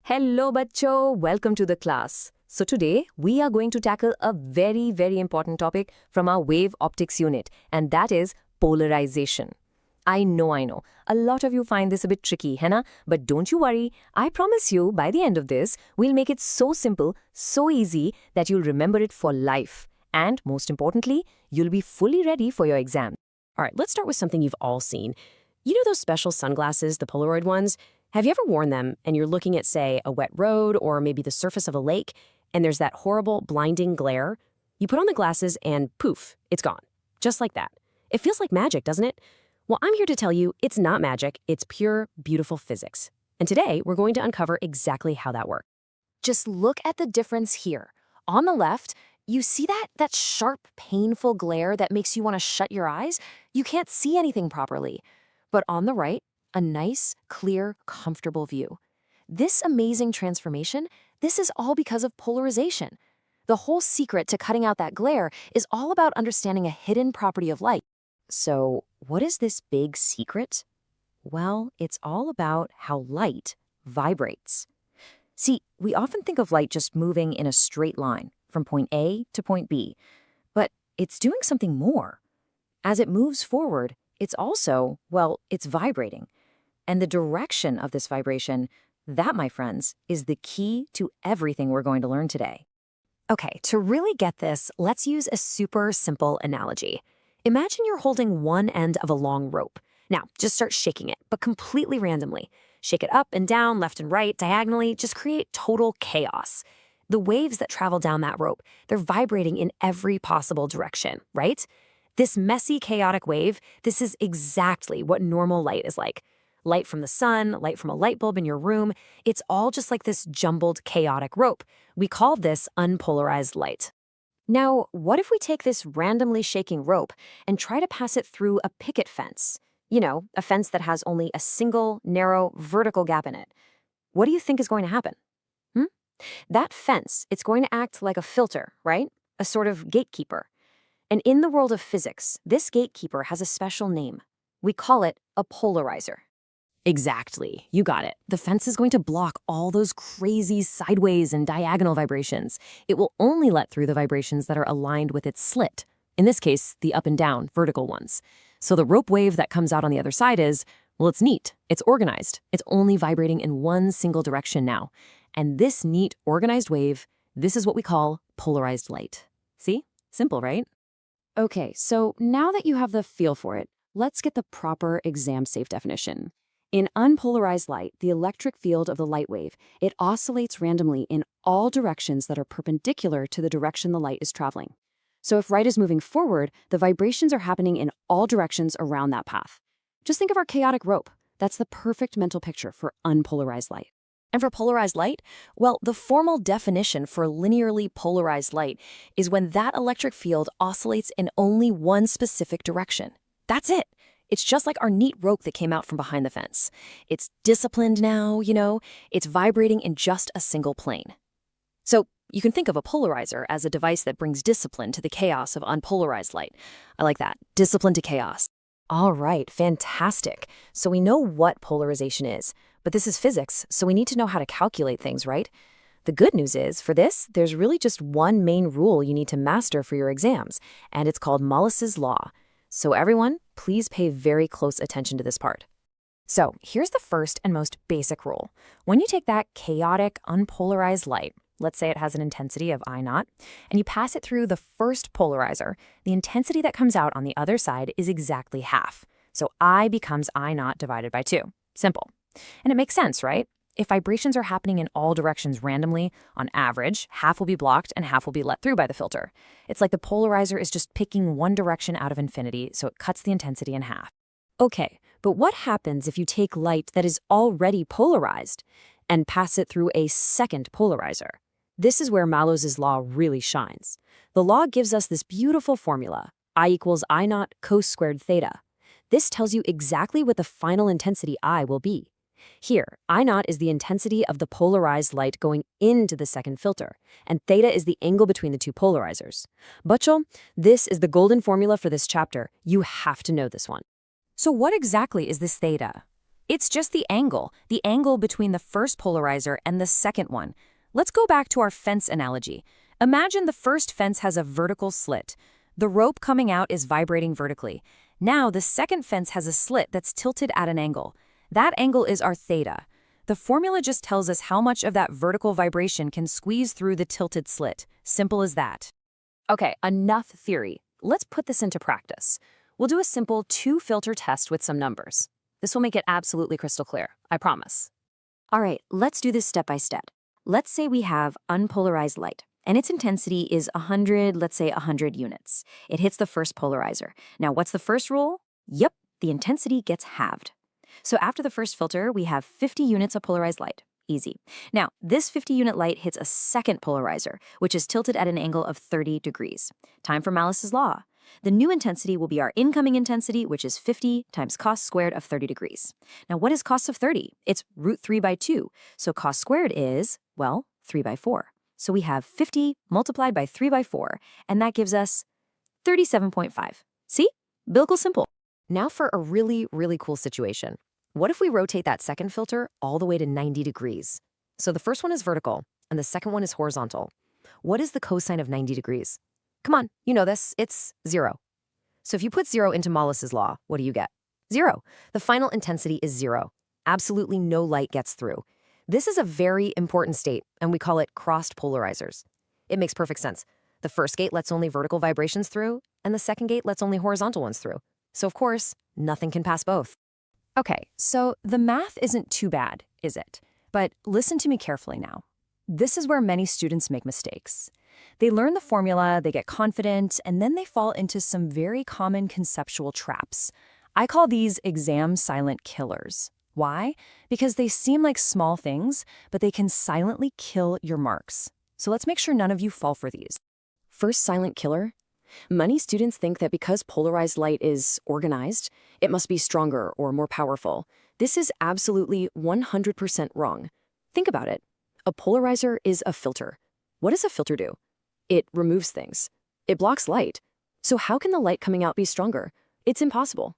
Hello, bachcho. Welcome to the class. So today we are going to tackle a very important topic from our wave optics unit, and that is polarization. I know. A lot of you find this a bit tricky, है ना? But don't you worry. I promise you, by the end of this, we'll make it so simple, so easy that you'll remember it for life. And most importantly, you'll be fully ready for your exam. All right, let's start with something you've all seen. You know those special sunglasses, the Polaroid ones? Have you ever worn them and you're looking at, say, a wet road or maybe the surface of a lake, and there's that horrible, blinding glare? You put on the glasses and poof, it's gone. Just like that. It feels like magic, doesn't it? Well, I'm here to tell you it's not magic, it's pure, beautiful physics. And today, we're going to uncover exactly how that works. Just look at the difference here. On the left, you see that sharp, painful glare that makes you want to shut your eyes? You can't see anything properly. But on the right, a nice, clear, comfortable view. This amazing transformation, this is all because of polarization. The whole secret to cutting out that glare is all about understanding a hidden property of light. So, what is this big secret? Well, it's all about how light vibrates. See, we often think of light just moving in a straight line from point A to point B, but it's doing something more. As it moves forward, it's also, well, it's vibrating. And the direction of this vibration, that, my friends, is the key to everything we're going to learn today. Okay, to really get this, let's use a super simple analogy. Imagine you're holding one end of a long rope. Now, just start shaking it, but completely randomly. Shake it up and down, left and right, diagonally, just create total chaos. The waves that travel down that rope, they're vibrating in every possible direction, right? This messy, chaotic wave, this is exactly what normal light is like. Light from the sun, light from a light bulb in your room, it's all just like this jumbled, chaotic rope. We call this unpolarized light. Now, what if we take this randomly shaking rope and try to pass it through a picket fence? You know, a fence that has only a single, narrow, vertical gap in it. What do you think is going to happen? That fence, it's going to act like a filter, right? A sort of gatekeeper. And in the world of physics, this gatekeeper has a special name. We call it a polarizer. Exactly. You got it. The fence is going to block all those crazy sideways and diagonal vibrations. It will only let through the vibrations that are aligned with its slit. In this case, the up and down, vertical ones. So the rope wave that comes out on the other side is, well, it's neat. It's organized. It's only vibrating in one single direction now. And this neat, organized wave, this is what we call polarized light. See? Simple, right? Okay, so now that you have the feel for it, let's get the proper exam-safe definition. In unpolarized light, the electric field of the light wave, it oscillates randomly in all directions that are perpendicular to the direction the light is traveling. So if light is moving forward, the vibrations are happening in all directions around that path. Just think of our chaotic rope. That's the perfect mental picture for unpolarized light. And for polarized light, well, the formal definition for linearly polarized light is when that electric field oscillates in only one specific direction. That's it. It's just like our neat rope that came out from behind the fence. It's disciplined now, it's vibrating in just a single plane. So you can think of a polarizer as a device that brings discipline to the chaos of unpolarized light. I like that, discipline to chaos. All right, fantastic. So we know what polarization is, but this is physics, so we need to know how to calculate things, right? The good news is, for this, there's really just one main rule you need to master for your exams, and it's called Molice's Law. So everyone, please pay very close attention to this part. So here's the first and most basic rule. When you take that chaotic, unpolarized light, let's say it has an intensity of I0, and you pass it through the first polarizer, the intensity that comes out on the other side is exactly half. So I becomes I0 divided by 2. Simple. And it makes sense, right? If vibrations are happening in all directions randomly, on average, half will be blocked and half will be let through by the filter. It's like the polarizer is just picking one direction out of infinity, so it cuts the intensity in half. Okay, but what happens if you take light that is already polarized and pass it through a second polarizer? This is where Molice's law really shines. The law gives us this beautiful formula, I equals I0 cos squared theta. This tells you exactly what the final intensity I will be. Here, I0 is the intensity of the polarized light going into the second filter, and theta is the angle between the two polarizers. Bachcho, this is the golden formula for this chapter. You have to know this one. So what exactly is this theta? It's just the angle between the first polarizer and the second one. Let's go back to our fence analogy. Imagine the first fence has a vertical slit. The rope coming out is vibrating vertically. Now the second fence has a slit that's tilted at an angle. That angle is our theta. The formula just tells us how much of that vertical vibration can squeeze through the tilted slit. Simple as that. Okay, enough theory. Let's put this into practice. We'll do a simple two-filter test with some numbers. This will make it absolutely crystal clear, I promise. All right, let's do this step by step. Let's say we have unpolarized light, and its intensity is 100, let's say 100 units. It hits the first polarizer. Now, what's the first rule? Yep, the intensity gets halved. So after the first filter, we have 50 units of polarized light. Easy. Now, this 50-unit light hits a second polarizer, which is tilted at an angle of 30 degrees. Time for Malice's law. The new intensity will be our incoming intensity, which is 50 times cos squared of 30 degrees. Now, what is cos of 30? It's root 3 by 2. So cos squared is, well, 3 by 4. So we have 50 multiplied by 3 by 4, and that gives us 37.5. See? Biblical simple. Now for a really, really cool situation. What if we rotate that second filter all the way to 90 degrees? So the first one is vertical, and the second one is horizontal. What is the cosine of 90 degrees? Come on, you know this, it's 0. So if you put 0 into Malice's law, what do you get? 0. The final intensity is 0. Absolutely no light gets through. This is a very important state, and we call it crossed polarizers. It makes perfect sense. The first gate lets only vertical vibrations through, and the second gate lets only horizontal ones through. So of course, nothing can pass both. Okay, so the math isn't too bad, is it? But listen to me carefully now. This is where many students make mistakes. They learn the formula, they get confident, and then they fall into some very common conceptual traps. I call these exam silent killers. Why? Because they seem like small things, but they can silently kill your marks. So let's make sure none of you fall for these. First silent killer. Many students think that because polarized light is organized, it must be stronger or more powerful. This is absolutely 100% wrong. Think about it. A polarizer is a filter. What does a filter do? It removes things. It blocks light. So how can the light coming out be stronger? It's impossible.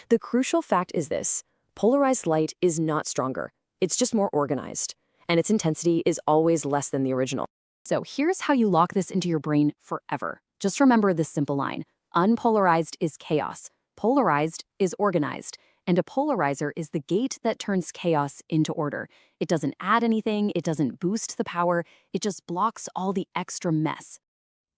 The crucial fact is this. Polarized light is not stronger. It's just more organized. And its intensity is always less than the original. So here's how you lock this into your brain forever. Just remember this simple line. Unpolarized is chaos. Polarized is organized. And a polarizer is the gate that turns chaos into order. It doesn't add anything. It doesn't boost the power. It just blocks all the extra mess.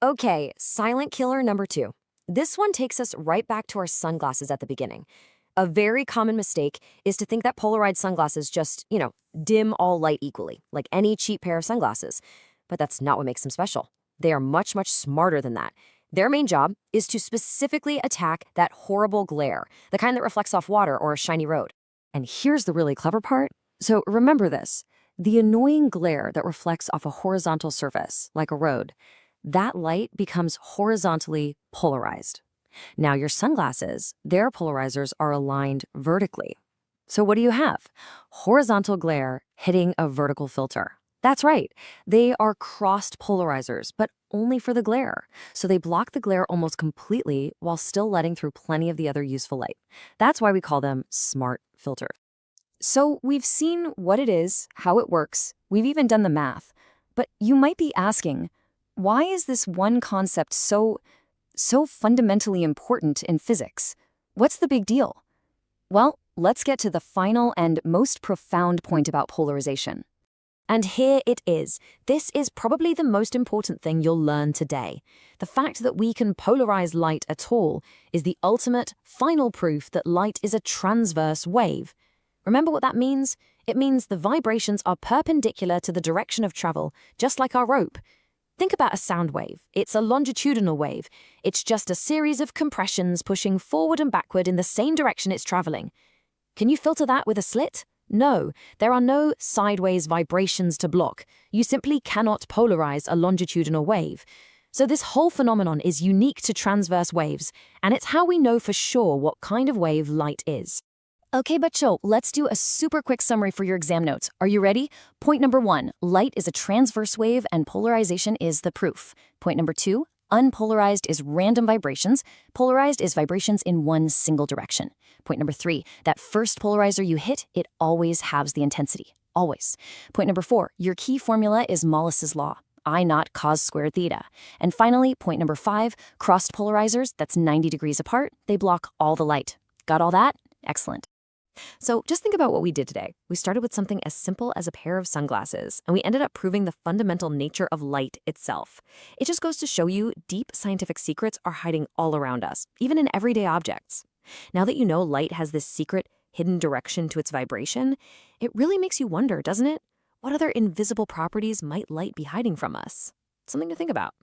Okay, silent killer number 2. This one takes us right back to our sunglasses at the beginning. A very common mistake is to think that polarized sunglasses just, dim all light equally, like any cheap pair of sunglasses. But that's not what makes them special. They are much, much smarter than that. Their main job is to specifically attack that horrible glare, the kind that reflects off water or a shiny road. And here's the really clever part. So remember this. The annoying glare that reflects off a horizontal surface, like a road, that light becomes horizontally polarized. Now your sunglasses, their polarizers are aligned vertically. So what do you have? Horizontal glare hitting a vertical filter. That's right. They are crossed polarizers, but only for the glare. So they block the glare almost completely while still letting through plenty of the other useful light. That's why we call them smart filters. So we've seen what it is, how it works. We've even done the math. But you might be asking, why is this one concept so fundamentally important in physics? What's the big deal? Well, let's get to the final and most profound point about polarization. And here it is. This is probably the most important thing you'll learn today. The fact that we can polarize light at all is the ultimate, final proof that light is a transverse wave. Remember what that means? It means the vibrations are perpendicular to the direction of travel, just like our rope. Think about a sound wave. It's a longitudinal wave. It's just a series of compressions pushing forward and backward in the same direction it's traveling. Can you filter that with a slit? No, there are no sideways vibrations to block. You simply cannot polarize a longitudinal wave. So this whole phenomenon is unique to transverse waves, and it's how we know for sure what kind of wave light is. Okay, Bacho, let's do a super quick summary for your exam notes. Are you ready? Point number 1, light is a transverse wave and polarization is the proof. Point number 2, Unpolarized is random vibrations. Polarized is vibrations in one single direction. Point number 3, that first polarizer you hit, it always halves the intensity. Always. Point number 4, your key formula is Mollis's law. I naught cos squared theta. And finally, point number 5, crossed polarizers, that's 90 degrees apart, they block all the light. Got all that? Excellent. So just think about what we did today. We started with something as simple as a pair of sunglasses, and we ended up proving the fundamental nature of light itself. It just goes to show you deep scientific secrets are hiding all around us, even in everyday objects. Now that you know light has this secret, hidden direction to its vibration, it really makes you wonder, doesn't it? What other invisible properties might light be hiding from us? Something to think about.